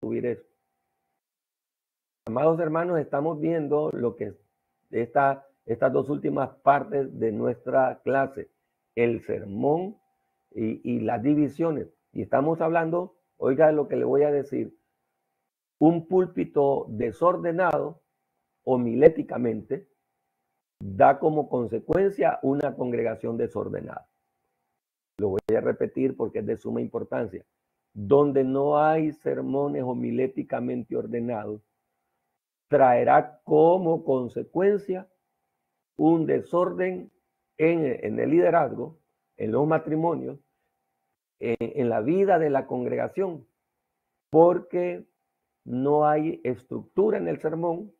subir eso. Amados hermanos, estamos viendo lo que estas dos últimas partes de nuestra clase, el sermón y las divisiones. Y estamos hablando, oiga lo que le voy a decir, un púlpito desordenado homiléticamente da como consecuencia una congregación desordenada. Lo voy a repetir porque es de suma importancia. Donde no hay sermones homiléticamente ordenados, traerá como consecuencia un desorden en el liderazgo, en los matrimonios, en la vida de la congregación, porque no hay estructura en el sermón.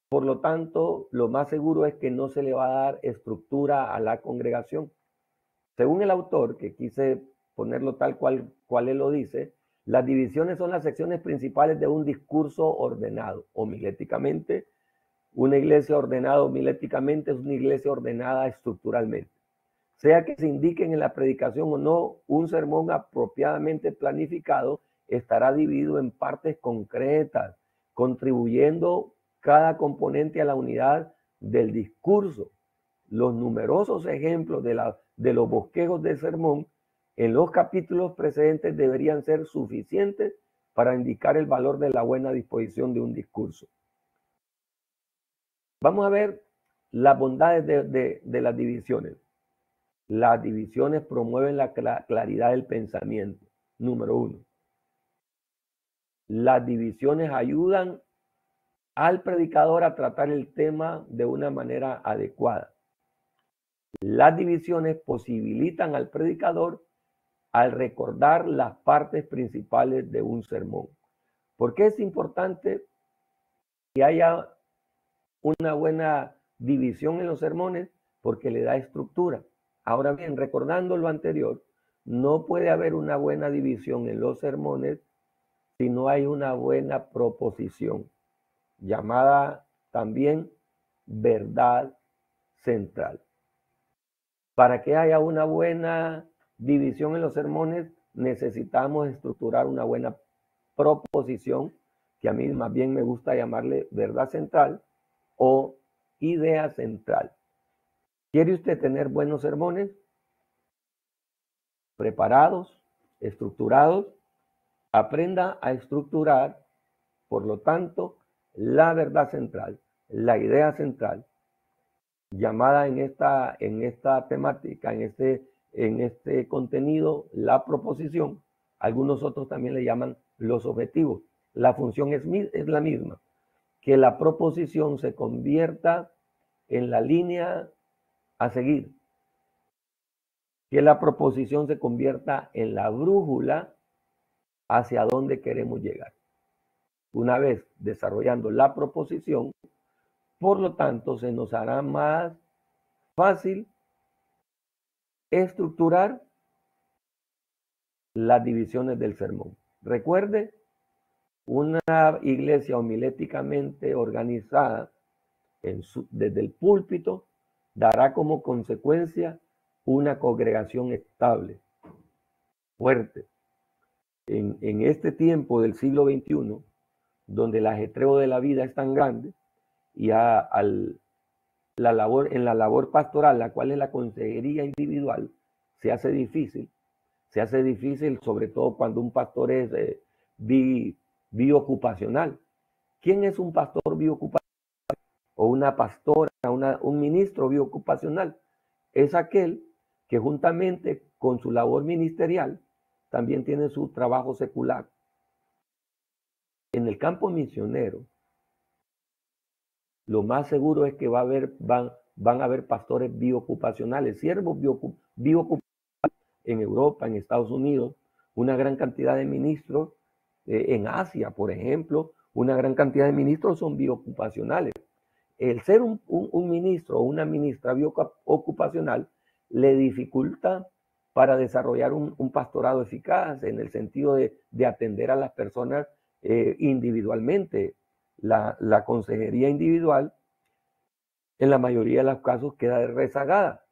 Por lo tanto, lo más seguro es que no se le va a dar estructura a la congregación. Según el autor, que quise ponerlo tal cual él lo dice, las divisiones son las secciones principales de un discurso ordenado. Homiléticamente, una iglesia ordenada homiléticamente es una iglesia ordenada estructuralmente. Sea que se indiquen en la predicación o no, un sermón apropiadamente planificado estará dividido en partes concretas, contribuyendo cada componente a la unidad del discurso. Los numerosos ejemplos de los bosquejos del sermón en los capítulos precedentes deberían ser suficientes para indicar el valor de la buena disposición de un discurso. Vamos a ver las bondades de las divisiones. Las divisiones promueven la claridad del pensamiento. Número 1. Las divisiones ayudan al predicador a tratar el tema de una manera adecuada. Las divisiones posibilitan al predicador al recordar las partes principales de un sermón. ¿Por qué es importante que haya una buena división en los sermones? Porque le da estructura. Ahora bien, recordando lo anterior, no puede haber una buena división en los sermones si no hay una buena proposición, llamada también verdad central. Para que haya una buena división en los sermones, necesitamos estructurar una buena proposición, que a mí más bien me gusta llamarle verdad central o idea central. ¿Quiere usted tener buenos sermones? Preparados, estructurados. Aprenda a estructurar, por lo tanto, la verdad central, la idea central, llamada en esta temática, en este contenido, la proposición. Algunos otros también le llaman los objetivos. La función es la misma, que la proposición se convierta en la línea a seguir, que la proposición se convierta en la brújula hacia dónde queremos llegar. Una vez desarrollando la proposición, por lo tanto, se nos hará más fácil estructurar las divisiones del sermón. Recuerde, una iglesia homiléticamente organizada desde el púlpito dará como consecuencia una congregación estable, fuerte. En este tiempo del siglo XXI, donde el ajetreo de la vida es tan grande y en la labor pastoral, la cual es la consejería individual, se hace difícil sobre todo cuando un pastor es biocupacional. ¿Quién es un pastor biocupacional? O una pastora, un ministro biocupacional. Es aquel que juntamente con su labor ministerial también tiene su trabajo secular. En el campo misionero, lo más seguro es que van a haber pastores biocupacionales, siervos biocupacionales en Europa, en Estados Unidos, una gran cantidad de ministros, en Asia, por ejemplo, una gran cantidad de ministros son biocupacionales. El ser un ministro o una ministra biocupacional le dificulta para desarrollar un pastorado eficaz en el sentido de atender a las personas individualmente. La consejería individual en la mayoría de los casos queda rezagada.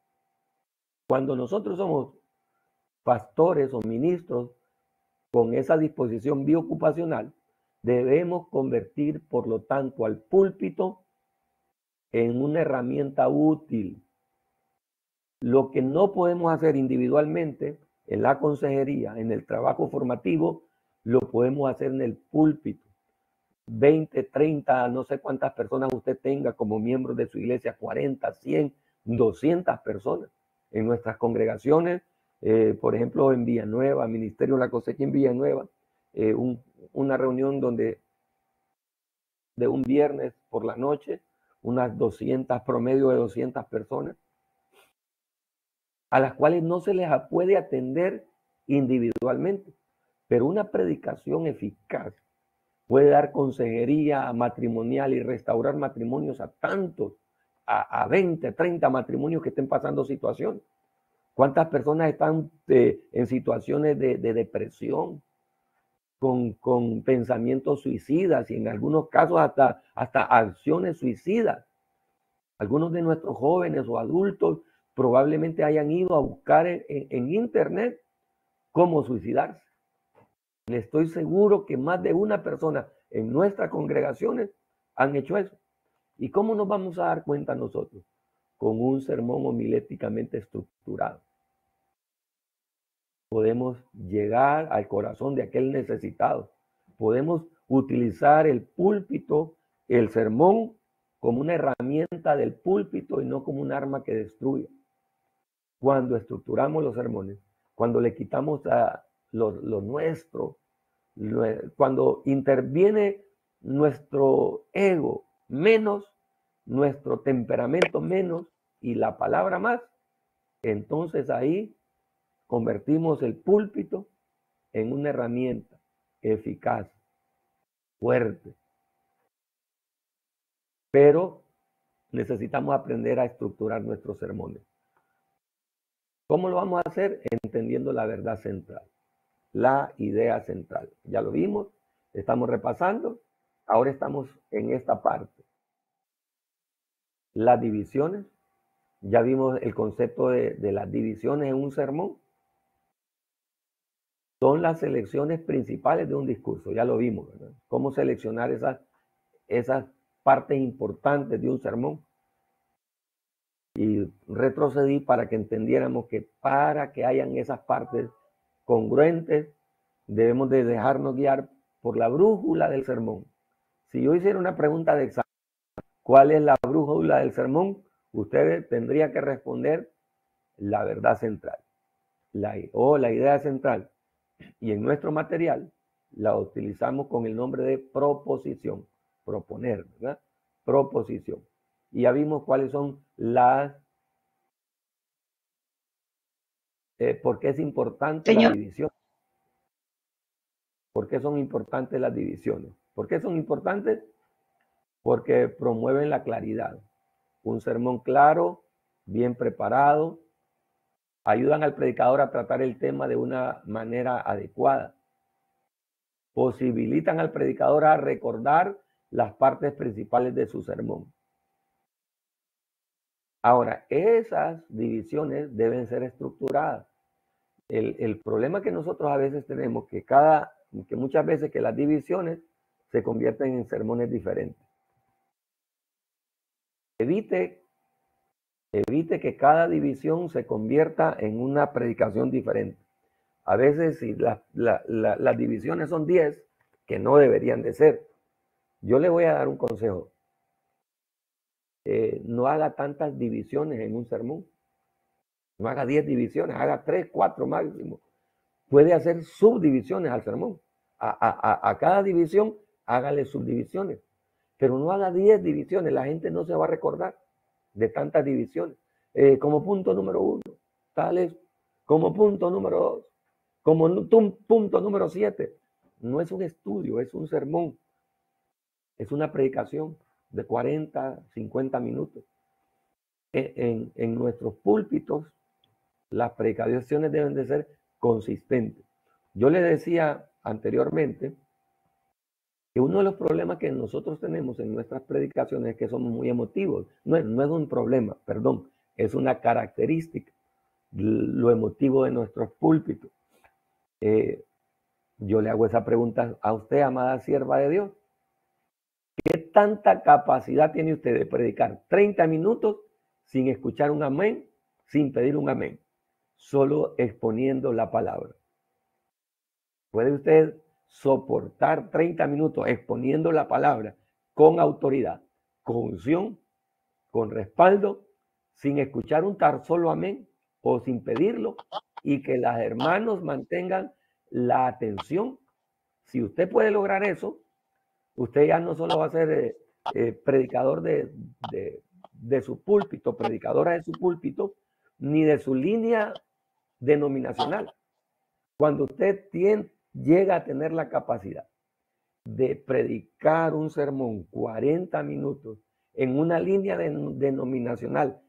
Cuando nosotros somos pastores o ministros con esa disposición biocupacional, Debemos convertir, por lo tanto, al púlpito en una herramienta útil. Lo que no podemos hacer individualmente en la consejería, en el trabajo formativo, lo podemos hacer en el púlpito. 20, 30, no sé cuántas personas usted tenga como miembros de su iglesia, 40, 100, 200 personas. En nuestras congregaciones, por ejemplo, en Villanueva, Ministerio de la Cosecha en Villanueva, una reunión de un viernes por la noche, unas 200, promedio de 200 personas, a las cuales no se les puede atender individualmente, pero una predicación eficaz puede dar consejería matrimonial y restaurar matrimonios a tantos, a 20, 30 matrimonios que estén pasando situaciones. ¿Cuántas personas están en situaciones de depresión, con pensamientos suicidas y en algunos casos hasta acciones suicidas? Algunos de nuestros jóvenes o adultos probablemente hayan ido a buscar en internet cómo suicidarse. Estoy seguro que más de una persona en nuestras congregaciones han hecho eso. ¿Y cómo nos vamos a dar cuenta nosotros? Con un sermón homiléticamente estructurado. Podemos llegar al corazón de aquel necesitado. Podemos utilizar el púlpito, el sermón, como una herramienta del púlpito y no como un arma que destruye. Cuando estructuramos los sermones, cuando le quitamos a lo nuestro, cuando interviene nuestro ego menos, nuestro temperamento menos y la palabra más, entonces ahí convertimos el púlpito en una herramienta eficaz, fuerte. Pero necesitamos aprender a estructurar nuestros sermones. ¿Cómo lo vamos a hacer? Entendiendo la verdad central, la idea central. Ya lo vimos, estamos repasando. Ahora estamos en esta parte. Las divisiones. Ya vimos el concepto de las divisiones en un sermón. Son las selecciones principales de un discurso. Ya lo vimos, ¿verdad? Cómo seleccionar esas partes importantes de un sermón. Y retrocedí para que entendiéramos que para que hayan esas partes congruentes, debemos de dejarnos guiar por la brújula del sermón. Si yo hiciera una pregunta de examen, ¿cuál es la brújula del sermón? Usted tendría que responder la verdad central, la idea central. Y en nuestro material la utilizamos con el nombre de proposición, proponer, ¿verdad? Proposición. Y ya vimos cuáles son las... ¿por qué es importante la división? ¿Por qué son importantes las divisiones? ¿Por qué son importantes? Porque promueven la claridad. Un sermón claro, bien preparado, ayudan al predicador a tratar el tema de una manera adecuada. Posibilitan al predicador a recordar las partes principales de su sermón. Ahora, esas divisiones deben ser estructuradas. El problema que nosotros a veces tenemos que muchas veces que las divisiones se convierten en sermones diferentes. Evite que cada división se convierta en una predicación diferente. A veces si las divisiones son 10, que no deberían de ser. Yo le voy a dar un consejo. No haga tantas divisiones en un sermón. No haga 10 divisiones, haga 3, 4 máximo. Puede hacer subdivisiones al sermón. A cada división, hágale subdivisiones. Pero no haga 10 divisiones, la gente no se va a recordar de tantas divisiones. Como punto número 1, tales como punto número 2, como punto número 7. No es un estudio, es un sermón. Es una predicación de 40, 50 minutos. En nuestros púlpitos, las predicaciones deben de ser consistentes. Yo le decía anteriormente que uno de los problemas que nosotros tenemos en nuestras predicaciones es que somos muy emotivos. No es un problema, perdón, es una característica, lo emotivo de nuestros púlpitos. Yo le hago esa pregunta a usted, amada sierva de Dios. ¿Qué tanta capacidad tiene usted de predicar 30 minutos sin escuchar un amén, sin pedir un amén, solo exponiendo la palabra? ¿Puede usted soportar 30 minutos exponiendo la palabra con autoridad, con unción, con respaldo, sin escuchar un tan solo amén o sin pedirlo, y que los hermanos mantengan la atención? Si usted puede lograr eso, usted ya no solo va a ser predicador de su púlpito, predicadora de su púlpito, ni de su línea denominacional. Cuando usted llega a tener la capacidad de predicar un sermón 40 minutos en una línea denominacional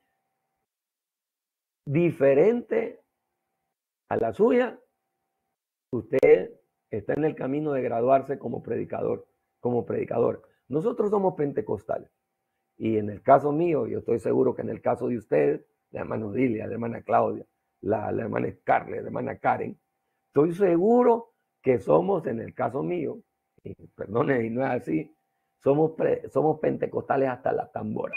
diferente a la suya, usted está en el camino de graduarse como predicador, como predicador. Nosotros somos pentecostales. Y en el caso mío, yo estoy seguro que en el caso de ustedes, la hermana Odilia, la hermana Claudia, la hermana Scarlett, la hermana Karen, estoy seguro que somos, en el caso mío, y perdone, y no es así, somos pentecostales hasta la tambora.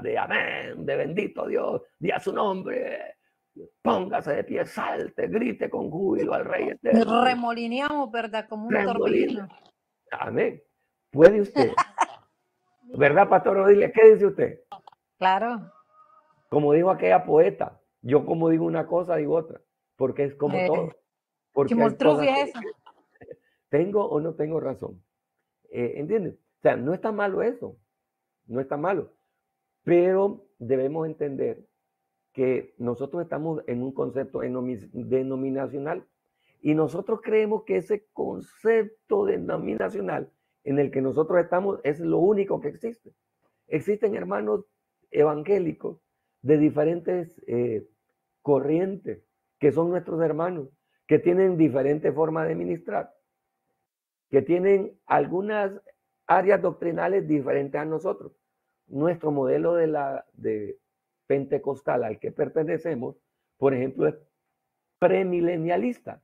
De amén, de bendito Dios, di a su nombre, póngase de pie, salte, grite con júbilo al Rey eterno. Remolineamos, ¿verdad? Como un torbellino. Amén. ¿Puede usted? ¿Verdad, Pastor Odilia? ¿Qué dice usted? Claro. Como dijo aquella poeta, yo como digo una cosa, digo otra, porque es como todo. Porque hay cosas que tengo o no tengo razón. ¿Entiendes? O sea, no está malo eso, no está malo, pero debemos entender que nosotros estamos en un concepto denominacional y nosotros creemos que ese concepto denominacional en el que nosotros estamos es lo único que existe. Existen hermanos evangélicos de diferentes corrientes que son nuestros hermanos, que tienen diferentes formas de ministrar, que tienen algunas áreas doctrinales diferentes a nosotros. Nuestro modelo de pentecostal al que pertenecemos, por ejemplo, es premilenialista.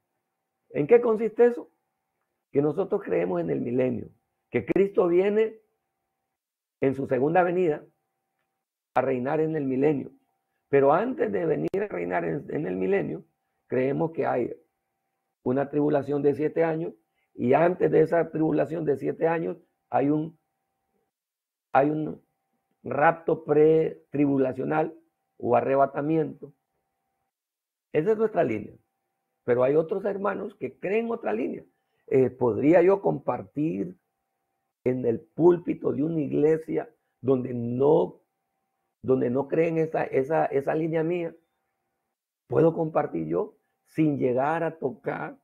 ¿En qué consiste eso? Que nosotros creemos en el milenio, que Cristo viene en su segunda venida a reinar en el milenio. Pero antes de venir a reinar en el milenio, creemos que hay una tribulación de 7 años y antes de esa tribulación de 7 años hay un rapto pre-tribulacional o arrebatamiento. Esa es nuestra línea. Pero hay otros hermanos que creen otra línea. ¿Podría yo compartir en el púlpito de una iglesia donde no creen esa línea mía? ¿Puedo compartir yo sin llegar a tocar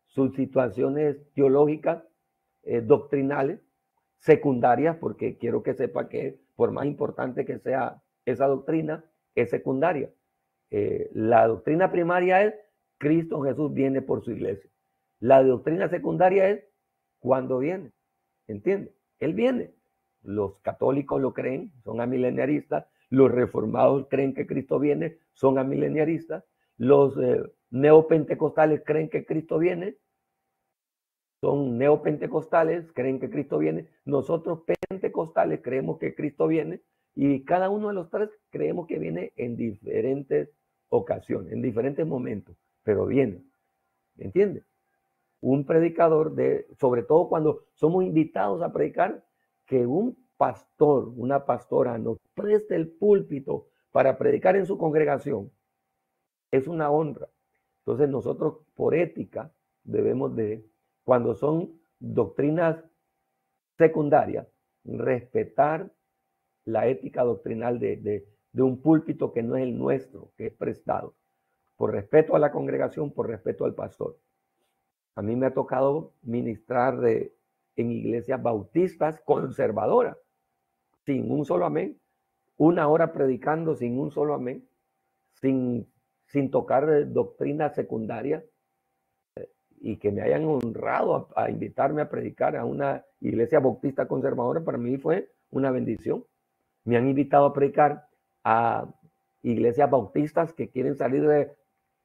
sus situaciones teológicas, doctrinales, secundarias? Porque quiero que sepa que por más importante que sea esa doctrina, es secundaria. La doctrina primaria es Cristo Jesús viene por su iglesia. La doctrina secundaria es cuando viene. ¿Entiende? Él viene. Los católicos lo creen, son amileniaristas. Los reformados creen que Cristo viene, son amileniaristas. Los neopentecostales creen que Cristo viene, son neopentecostales, creen que Cristo viene. Nosotros pentecostales creemos que Cristo viene y cada uno de los tres creemos que viene en diferentes ocasiones, en diferentes momentos, pero viene. ¿Entiendes? Un predicador, sobre todo cuando somos invitados a predicar, que un pastor, una pastora nos preste el púlpito para predicar en su congregación, es una honra. Entonces nosotros por ética debemos de, cuando son doctrinas secundarias, respetar la ética doctrinal de un púlpito que no es el nuestro, que es prestado, por respeto a la congregación, por respeto al pastor. A mí me ha tocado ministrar en iglesias bautistas conservadoras, sin un solo amén, 1 hora predicando sin un solo amén, sin tocar doctrina secundaria, y que me hayan honrado a invitarme a predicar a una iglesia bautista conservadora, para mí fue una bendición. Me han invitado a predicar a iglesias bautistas que quieren salir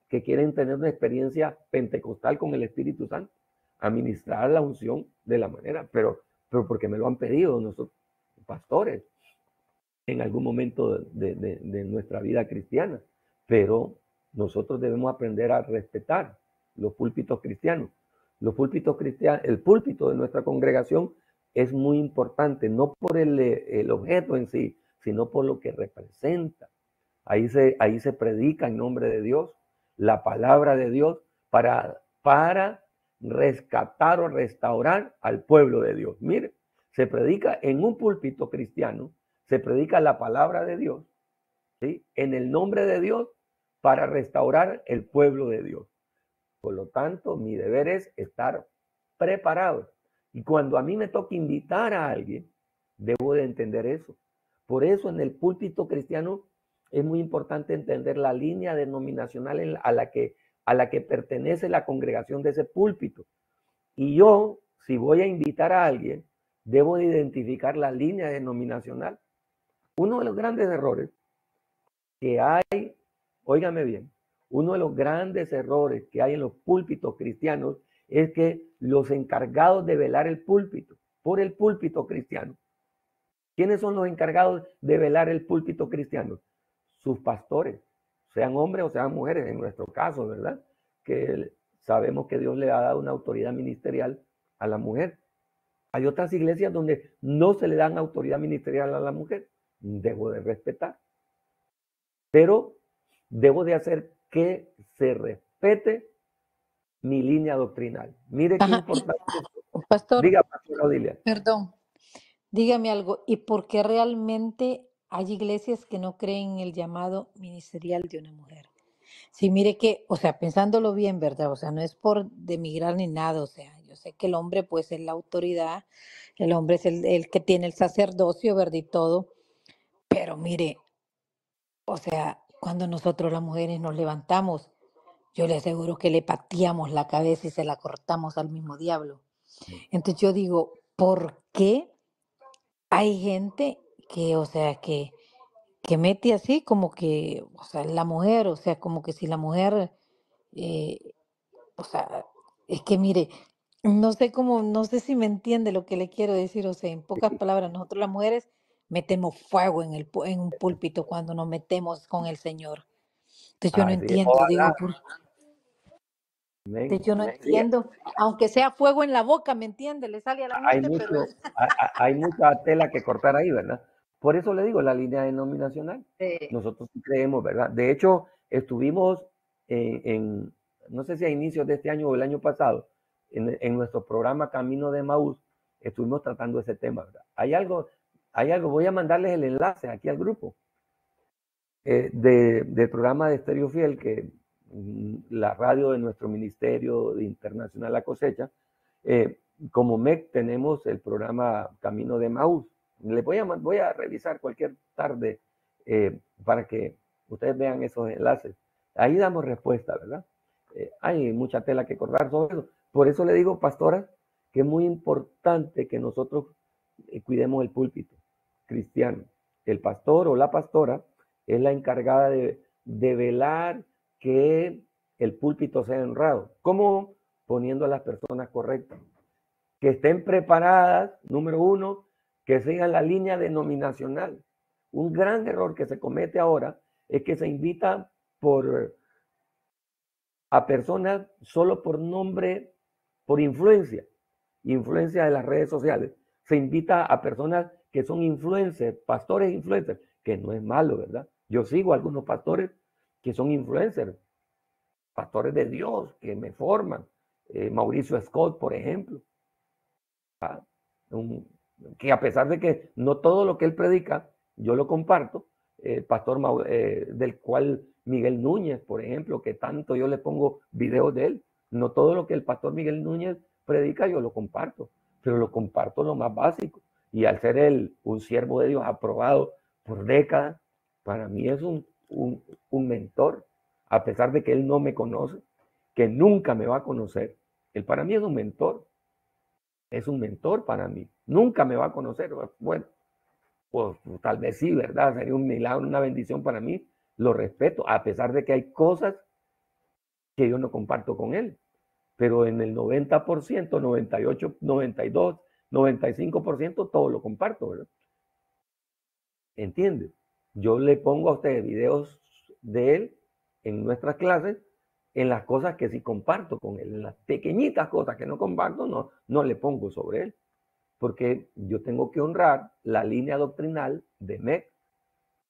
que quieren tener una experiencia pentecostal con el Espíritu Santo. a ministrar la unción de la manera, pero porque me lo han pedido nosotros, pastores, en algún momento de nuestra vida cristiana. Pero nosotros debemos aprender a respetar los púlpitos cristianos. Los púlpitos cristianos, el púlpito de nuestra congregación es muy importante, no por el objeto en sí, sino por lo que representa. Ahí se predica en nombre de Dios, la palabra de Dios, para rescatar o restaurar al pueblo de Dios. Mire, se predica en un púlpito cristiano, se predica la palabra de Dios, ¿sí? En el nombre de Dios, para restaurar el pueblo de Dios. Por lo tanto, mi deber es estar preparado. Y cuando a mí me toca invitar a alguien, debo de entender eso. Por eso en el púlpito cristiano es muy importante entender la línea denominacional a la que pertenece la congregación de ese púlpito. Y yo, si voy a invitar a alguien, debo de identificar la línea denominacional. Uno de los grandes errores que hay, óigame bien, uno de los grandes errores que hay en los púlpitos cristianos es que los encargados de velar el púlpito, por el púlpito cristiano. ¿Quiénes son los encargados de velar el púlpito cristiano? Sus pastores, sean hombres o sean mujeres, en nuestro caso, ¿verdad? Que sabemos que Dios le ha dado una autoridad ministerial a la mujer. Hay otras iglesias donde no se le dan autoridad ministerial a la mujer. Debo de respetar. Pero debo de hacer que se respete mi línea doctrinal. Mire qué importante es. Pastor, Diga, pastora Odilia. perdón, dígame algo. ¿Y por qué realmente hay iglesias que no creen en el llamado ministerial de una mujer? Sí, mire que, o sea, pensándolo bien, ¿verdad? O sea, no es por demigrar ni nada, o sea, yo sé que el hombre pues es la autoridad, el hombre es el que tiene el sacerdocio, ¿verdad? Y todo, pero mire, o sea, cuando nosotros las mujeres nos levantamos, yo le aseguro que le pateamos la cabeza y se la cortamos al mismo diablo. Entonces yo digo, ¿por qué hay gente que, o sea, que mete así como que, o sea, la mujer, o sea, como que si la mujer, eh, o sea, es que mire, no sé cómo, no sé si me entiende lo que le quiero decir, o sea, en pocas palabras, nosotros las mujeres metemos fuego en un púlpito cuando nos metemos con el Señor. Entonces yo no Ay, sí, entiendo, digo, ojalá. Amén. yo no Sí, entiendo, aunque sea fuego en la boca, ¿me entiende? Le sale a la hay gente, pero mucho, hay mucha tela que cortar ahí, ¿verdad? Por eso le digo, la línea denominacional. eh, Nosotros sí creemos, ¿verdad? De hecho, estuvimos no sé si a inicios de este año o el año pasado, en nuestro programa Camino de Maús, estuvimos tratando ese tema, ¿verdad? Hay algo, voy a mandarles el enlace aquí al grupo del programa de Estéreo Fiel, que la radio de nuestro Ministerio de Internacional La Cosecha, como MEC tenemos el programa Camino de Maús. Les voy a revisar cualquier tarde para que ustedes vean esos enlaces. Ahí damos respuesta, ¿verdad? Hay mucha tela que cortar sobre eso. Por eso le digo, pastora, que es muy importante que nosotros cuidemos el púlpito cristiano. El pastor o la pastora es la encargada de velar que el púlpito sea honrado. ¿Cómo? Poniendo a las personas correctas. Que estén preparadas, número uno, que sigan la línea denominacional. Un gran error que se comete ahora es que se invita a personas solo por nombre, por influencia de las redes sociales. Se invita a personas que son influencers, pastores influencers, que no es malo, ¿verdad? Yo sigo a algunos pastores que son influencers, pastores de Dios, que me forman. Mauricio Scott, por ejemplo. ¿Ah? Que a pesar de que no todo lo que él predica, yo lo comparto, pastor del cual Miguel Núñez, por ejemplo, que tanto yo le pongo videos de él, no todo lo que el pastor Miguel Núñez predica yo lo comparto, pero lo comparto lo más básico. Y al ser él un siervo de Dios aprobado por décadas, para mí es un mentor, a pesar de que él no me conoce, que nunca me va a conocer. Él para mí es un mentor para mí. Nunca me va a conocer. Bueno, pues tal vez sí, ¿verdad? Sería un milagro, una bendición para mí. Lo respeto, a pesar de que hay cosas que yo no comparto con él. pero en el 90%, 98, 92, 95% todo lo comparto, ¿verdad? ¿Entiende? Yo le pongo a ustedes videos de él en nuestras clases, en las cosas que sí comparto con él, en las pequeñitas cosas que no comparto, no le pongo sobre él, porque yo tengo que honrar la línea doctrinal de MEC,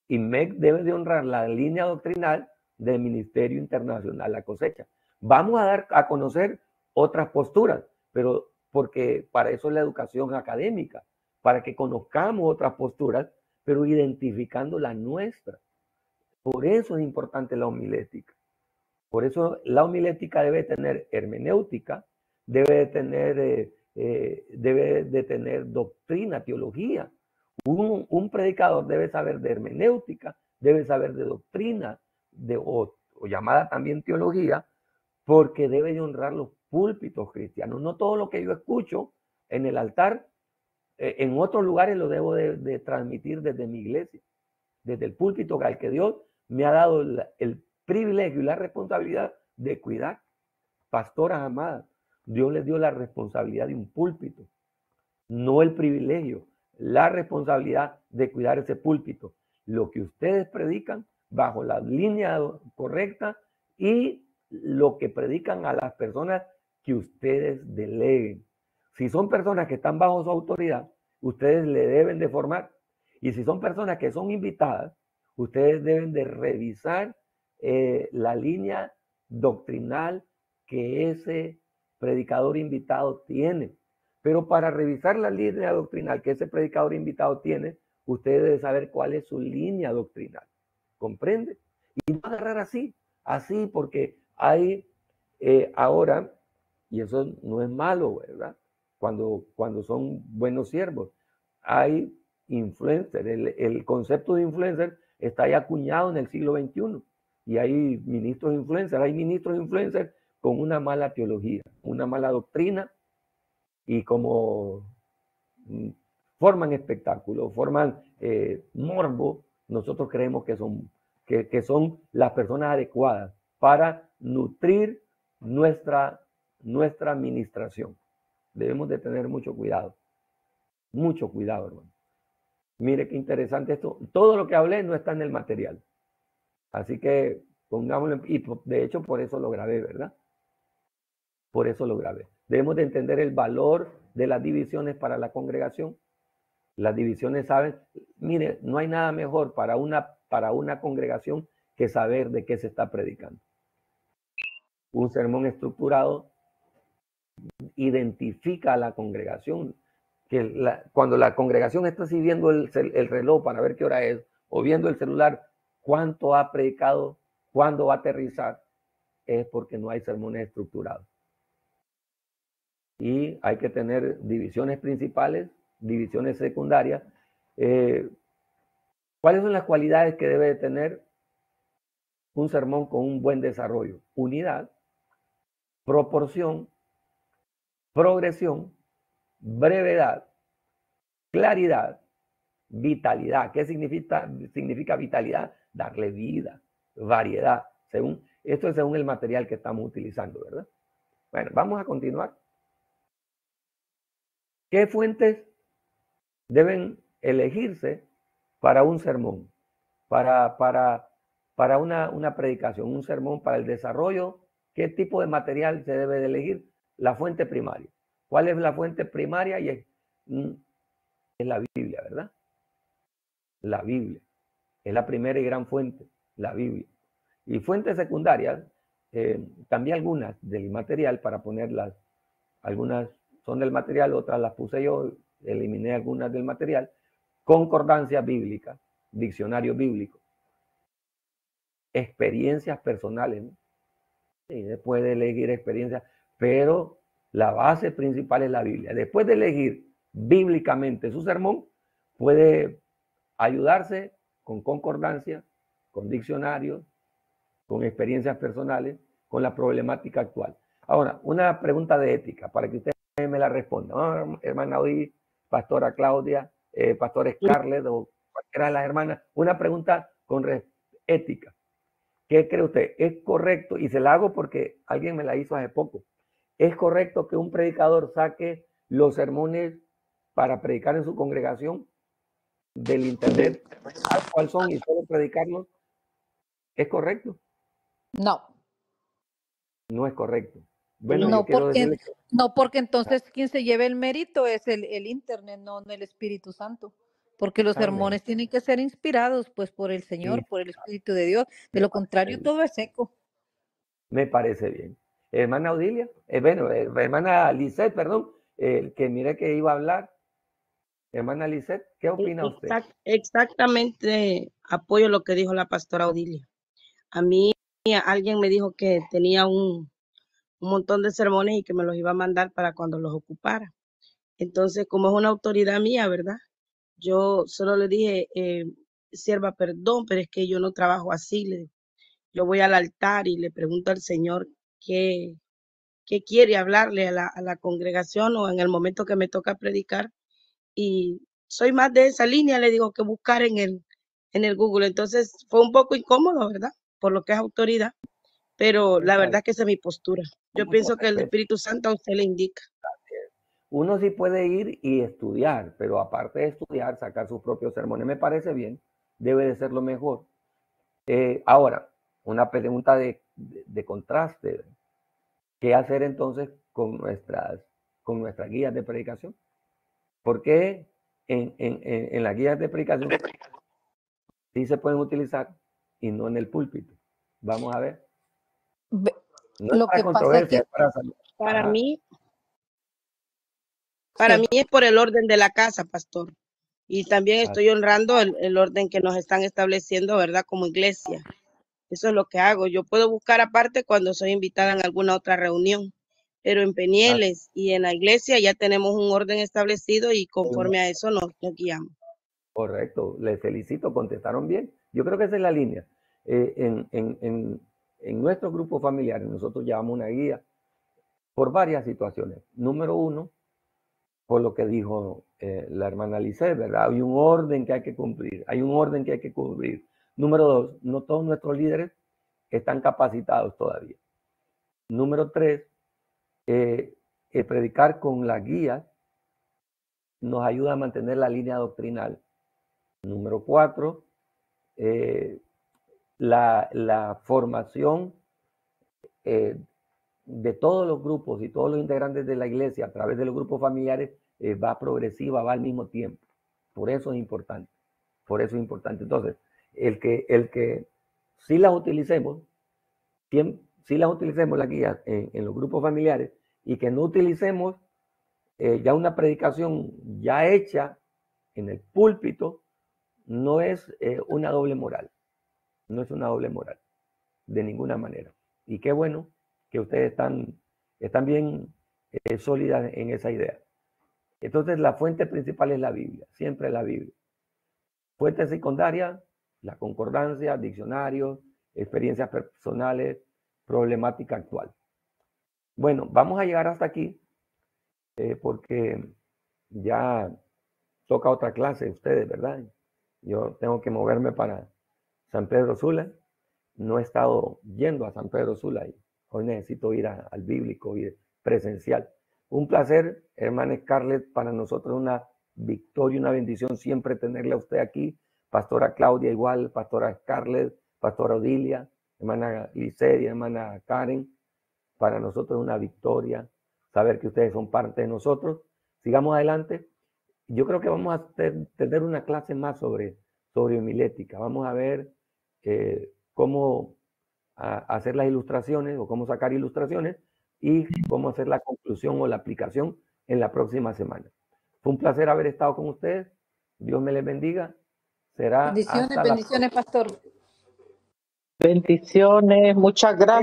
y MEC debe de honrar la línea doctrinal del Ministerio Internacional La Cosecha. Vamos a dar a conocer otras posturas, pero porque para eso es la educación académica, para que conozcamos otras posturas, pero identificando la nuestra. Por eso es importante la homilética. Por eso la homilética debe tener hermenéutica, debe de tener doctrina, teología. Un predicador debe saber de hermenéutica, debe saber de doctrina, o llamada también teología, porque debe de honrar los púlpitos cristianos. No todo lo que yo escucho en el altar, en otros lugares lo debo de transmitir desde mi iglesia, desde el púlpito al que Dios me ha dado el privilegio y la responsabilidad de cuidar. Pastoras amadas, Dios les dio la responsabilidad de un púlpito, no el privilegio, la responsabilidad de cuidar ese púlpito. Lo que ustedes predican bajo la línea correcta y lo que predican a las personas que ustedes deleguen. Si son personas que están bajo su autoridad, ustedes le deben de formar. Y si son personas que son invitadas, ustedes deben de revisar la línea doctrinal que ese predicador invitado tiene. Pero para revisar la línea doctrinal que ese predicador invitado tiene, usted debe saber cuál es su línea doctrinal. ¿Comprende? Y no agarrar así porque hay ahora, y eso no es malo, ¿verdad? Cuando son buenos siervos, hay influencers. El concepto de influencer está ya acuñado en el siglo XXI. Y hay ministros influencers con una mala teología, una mala doctrina, y como forman espectáculo, forman morbo, nosotros creemos que son las personas adecuadas para nutrir nuestra administración. Debemos de tener mucho cuidado, hermano. Mire qué interesante esto. Todo lo que hablé no está en el material. Así que pongámoslo, y de hecho por eso lo grabé, ¿verdad? Por eso lo grabé. Debemos de entender el valor de las divisiones para la congregación. Las divisiones saben, mire, no hay nada mejor para una congregación que saber de qué se está predicando. Un sermón estructurado identifica a la congregación. Cuando la congregación está siguiendo el reloj para ver qué hora es, o viendo el celular, cuánto ha predicado, cuándo va a aterrizar, es porque no hay sermones estructurados. Y hay que tener divisiones principales, divisiones secundarias. ¿Cuáles son las cualidades que debe de tener un sermón con un buen desarrollo? Unidad, proporción, progresión, brevedad, claridad, vitalidad. ¿Qué significa vitalidad? Darle vida, variedad. Esto es según el material que estamos utilizando, ¿verdad? Bueno, vamos a continuar. ¿Qué fuentes deben elegirse para un sermón? Para una predicación, un sermón, para el desarrollo. ¿Qué tipo de material se debe de elegir? La fuente primaria. ¿Cuál es la fuente primaria? Y es la Biblia, ¿verdad? La Biblia. Es la primera y gran fuente, la Biblia. Y fuentes secundarias, también algunas del material para ponerlas. Algunas son del material, otras las puse yo, eliminé algunas del material. Concordancia bíblica, diccionario bíblico. Experiencias personales, ¿no? Sí, después de elegir experiencias, pero la base principal es la Biblia. Después de elegir bíblicamente su sermón, puede ayudarse con concordancia, con diccionarios, con experiencias personales, con la problemática actual. Ahora, una pregunta de ética, para que usted me la responda. Oh, hermana Odí, pastora Claudia, pastor Scarlett o cualquiera de las hermanas, una pregunta con ética. ¿Qué cree usted? ¿Es correcto? Y se la hago porque alguien me la hizo hace poco. ¿Es correcto que un predicador saque los sermones para predicar en su congregación del internet, cuáles son y solo predicarlos? ¿Es correcto? No. No es correcto. Bueno, yo No quiero porque, decirle que no porque entonces quien se lleve el mérito es el internet, no el Espíritu Santo. Porque los amén. sermones tienen que ser inspirados pues por el Sí, Señor, por el Espíritu de Dios. De me lo parece contrario, bien. todo es seco. Me parece bien. Hermana Odilia, hermana Lisette, perdón, que mire que iba a hablar. Hermana Lisette, ¿qué opina usted? Exactamente apoyo lo que dijo la pastora Odilia. A mí alguien me dijo que tenía un montón de sermones y que me los iba a mandar para cuando los ocupara. Entonces, como es una autoridad mía, ¿verdad? Yo solo le dije, sierva, perdón, pero es que yo no trabajo así. Yo voy al altar y le pregunto al Señor qué quiere hablarle a la congregación o en el momento que me toca predicar. Y soy más de esa línea, le digo, que buscar en el Google. Entonces fue un poco incómodo, ¿verdad? Por lo que es autoridad, pero la Está bien, verdad que esa es mi postura. con Yo mucho pienso que el respeto. Espíritu Santo a usted le indica. Uno sí puede ir y estudiar, pero aparte de estudiar, sacar sus propios sermones, me parece bien, debe de ser lo mejor. Ahora, una pregunta de contraste. ¿Qué hacer entonces con nuestras guías de predicación? ¿Por qué en las guías de predicación sí se pueden utilizar y no en el púlpito? Vamos a ver. No es Lo para que pasa es controversia, es que para salud. Para Ajá. mí, para mí sí, es por el orden de la casa, pastor. Y también estoy Así, honrando el orden que nos están estableciendo, ¿verdad? Como iglesia. Eso es lo que hago. Yo puedo buscar aparte cuando soy invitada en alguna otra reunión, pero en así, Penieles y en la iglesia ya tenemos un orden establecido y conforme a eso nos guiamos. correcto. Les felicito, contestaron bien. Yo creo que esa es la línea. En nuestro grupo familiar, nosotros llevamos una guía por varias situaciones. Número uno, por lo que dijo la hermana Lice, ¿verdad? Hay un orden que hay que cumplir, hay un orden que hay que cumplir. Número dos, no todos nuestros líderes están capacitados todavía. Número tres, predicar con la guía nos ayuda a mantener la línea doctrinal. Número cuatro, la formación de todos los grupos y todos los integrantes de la iglesia a través de los grupos familiares va progresiva, va al mismo tiempo. Por eso es importante. Por eso es importante. Entonces, el que sí las utilicemos, sí las utilicemos las guías en los grupos familiares y que no utilicemos ya una predicación ya hecha en el púlpito, no es una doble moral. No es una doble moral, de ninguna manera. Y qué bueno que ustedes están bien sólidas en esa idea. Entonces, la fuente principal es la Biblia, siempre la Biblia. Fuente secundaria, la concordancia, diccionarios, experiencias personales, problemática actual. Bueno, vamos a llegar hasta aquí porque ya toca otra clase ustedes, ¿verdad? Yo tengo que moverme para San Pedro Sula. No he estado yendo a San Pedro Sula y hoy necesito ir al bíblico, ir presencial. Un placer, hermana Scarlett, para nosotros una victoria, una bendición siempre tenerle a usted aquí. Pastora Claudia igual, pastora Scarlett, pastora Odilia, hermana Licedia, hermana Karen. Para nosotros es una victoria saber que ustedes son parte de nosotros. Sigamos adelante. Yo creo que vamos a tener una clase más sobre homilética. Vamos a ver cómo hacer las ilustraciones o cómo sacar ilustraciones y cómo hacer la conclusión o la aplicación en la próxima semana. Fue un placer haber estado con ustedes. Dios me les bendiga. Será bendiciones, hasta la próxima. bendiciones, pastor. Bendiciones, muchas gracias.